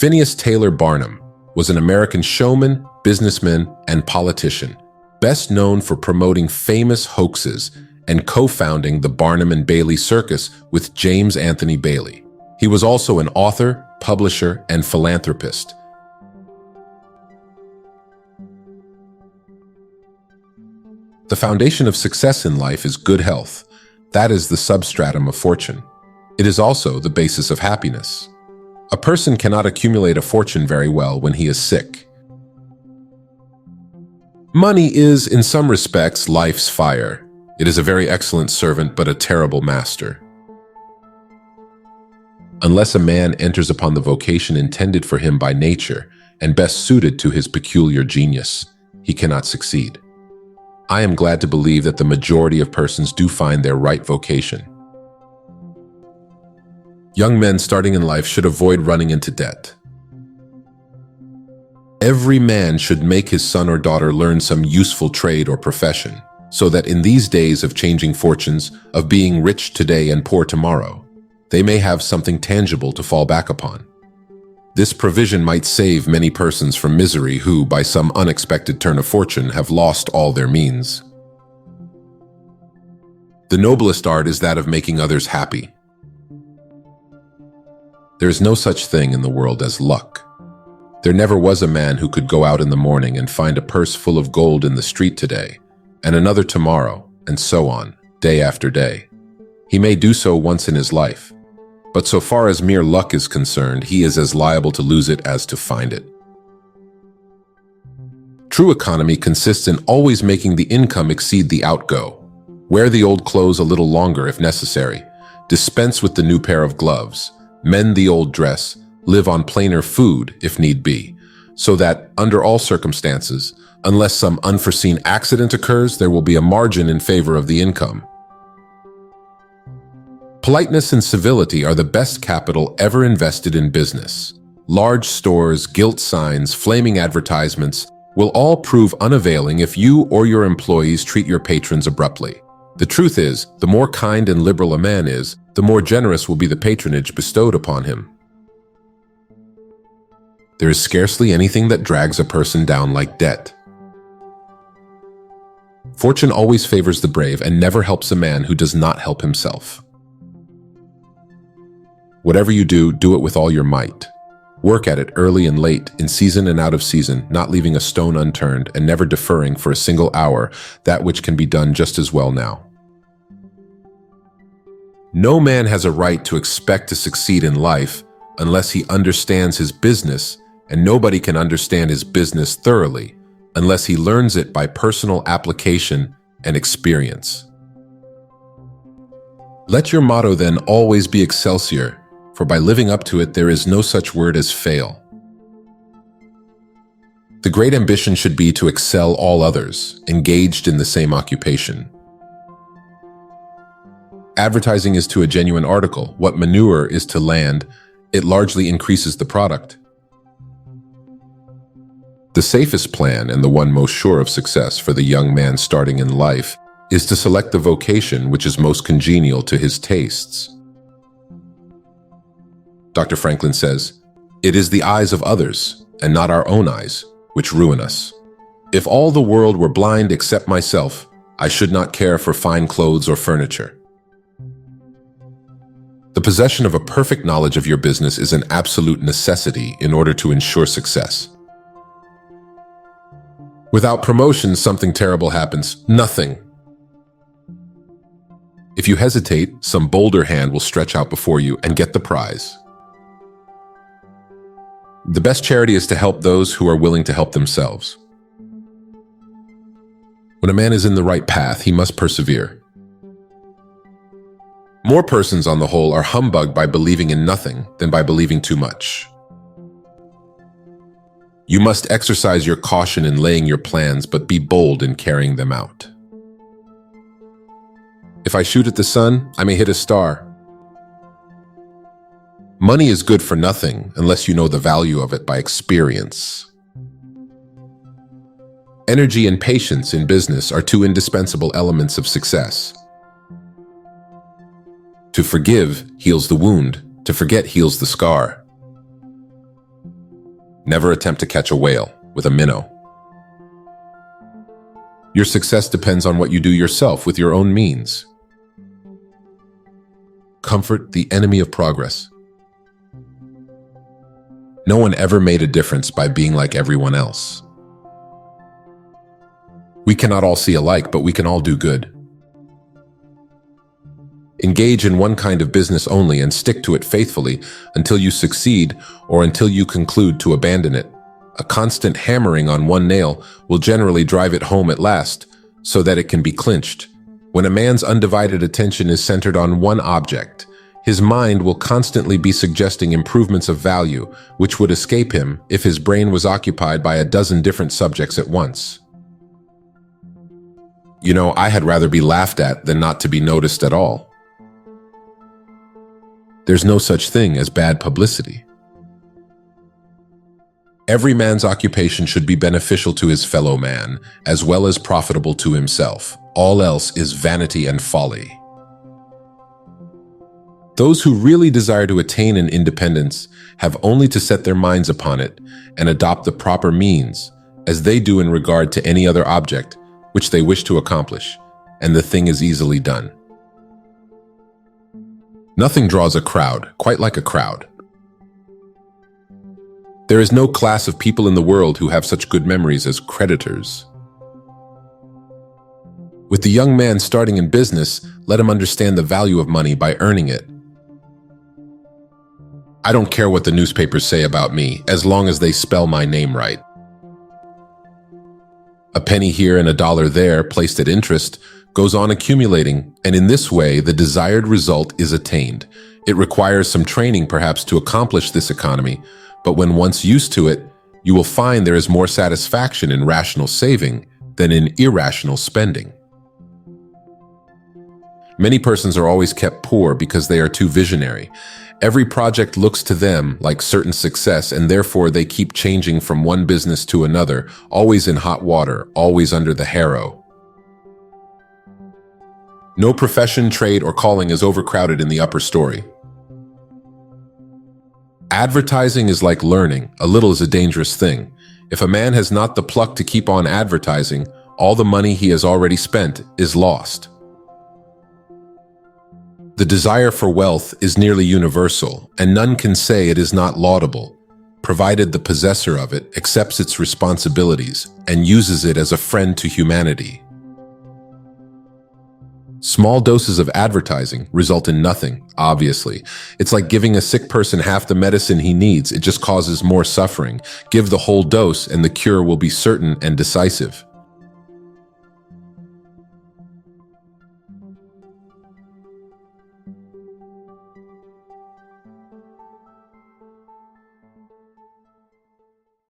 Phineas Taylor Barnum was an American showman, businessman, and politician, best known for promoting famous hoaxes and co-founding the Barnum and Bailey Circus with James Anthony Bailey. He was also an author, publisher, and philanthropist. The foundation of success in life is good health. That is the substratum of fortune. It is also the basis of happiness. A person cannot accumulate a fortune very well when he is sick. Money is, in some respects, life's fire. It is a very excellent servant, but a terrible master. Unless a man enters upon the vocation intended for him by nature and best suited to his peculiar genius, he cannot succeed. I am glad to believe that the majority of persons do find their right vocation. Young men starting in life should avoid running into debt. Every man should make his son or daughter learn some useful trade or profession, so that in these days of changing fortunes, of being rich today and poor tomorrow, they may have something tangible to fall back upon. This provision might save many persons from misery who, by some unexpected turn of fortune, have lost all their means. The noblest art is that of making others happy. There is no such thing in the world as luck. There never was a man who could go out in the morning and find a purse full of gold in the street today, and another tomorrow, and so on, day after day. He may do so once in his life, but so far as mere luck is concerned, he is as liable to lose it as to find it. True economy consists in always making the income exceed the outgo. Wear the old clothes a little longer if necessary. Dispense with the new pair of gloves. Mend the old dress. Live on plainer food if need be, so that, under all circumstances, unless some unforeseen accident occurs, there will be a margin in favor of the income. Politeness and civility are the best capital ever invested in business. Large stores, gilt signs, flaming advertisements will all prove unavailing if you or your employees treat your patrons abruptly. The truth is, the more kind and liberal a man is, the more generous will be the patronage bestowed upon him. There is scarcely anything that drags a person down like debt. Fortune always favors the brave and never helps a man who does not help himself. Whatever you do, do it with all your might. Work at it early and late, in season and out of season, not leaving a stone unturned and never deferring for a single hour that which can be done just as well now. No man has a right to expect to succeed in life unless he understands his business, and nobody can understand his business thoroughly unless he learns it by personal application and experience. Let your motto then always be Excelsior, for by living up to it there is no such word as fail. The great ambition should be to excel all others, engaged in the same occupation. Advertising is to a genuine article what manure is to land. It largely increases the product. The safest plan, and the one most sure of success for the young man starting in life, is to select the vocation which is most congenial to his tastes. Dr. Franklin says, "It is the eyes of others, and not our own eyes, which ruin us. If all the world were blind except myself, I should not care for fine clothes or furniture." The possession of a perfect knowledge of your business is an absolute necessity in order to ensure success. Without promotion, something terrible happens. Nothing. If you hesitate, some bolder hand will stretch out before you and get the prize. The best charity is to help those who are willing to help themselves. When a man is in the right path, he must persevere. More persons, on the whole, are humbugged by believing in nothing than by believing too much. You must exercise your caution in laying your plans, but be bold in carrying them out. If I shoot at the sun, I may hit a star. Money is good for nothing unless you know the value of it by experience. Energy and patience in business are two indispensable elements of success. To forgive heals the wound, to forget heals the scar. Never attempt to catch a whale with a minnow. Your success depends on what you do yourself with your own means. Comfort, the enemy of progress. No one ever made a difference by being like everyone else. We cannot all see alike, but we can all do good. Engage in one kind of business only and stick to it faithfully until you succeed or until you conclude to abandon it. A constant hammering on one nail will generally drive it home at last, so that it can be clinched. When a man's undivided attention is centered on one object, his mind will constantly be suggesting improvements of value, which would escape him if his brain was occupied by a dozen different subjects at once. You know, I had rather be laughed at than not to be noticed at all. There's no such thing as bad publicity. Every man's occupation should be beneficial to his fellow man, as well as profitable to himself. All else is vanity and folly. Those who really desire to attain an independence have only to set their minds upon it and adopt the proper means, as they do in regard to any other object which they wish to accomplish, and the thing is easily done. Nothing draws a crowd quite like a crowd. There is no class of people in the world who have such good memories as creditors. With the young man starting in business, let him understand the value of money by earning it. I don't care what the newspapers say about me, as long as they spell my name right. A penny here and a dollar there, placed at interest, goes on accumulating, and in this way the desired result is attained. It requires some training perhaps to accomplish this economy, but when once used to it, you will find there is more satisfaction in rational saving than in irrational spending. Many persons are always kept poor because they are too visionary. Every project looks to them like certain success, and therefore they keep changing from one business to another, always in hot water, always under the harrow. No profession, trade, or calling is overcrowded in the upper story. Advertising is like learning. A little is a dangerous thing. If a man has not the pluck to keep on advertising, all the money he has already spent is lost. The desire for wealth is nearly universal, and none can say it is not laudable, provided the possessor of it accepts its responsibilities and uses it as a friend to humanity. Small doses of advertising result in nothing, obviously. It's like giving a sick person half the medicine he needs. It just causes more suffering. Give the whole dose and the cure will be certain and decisive.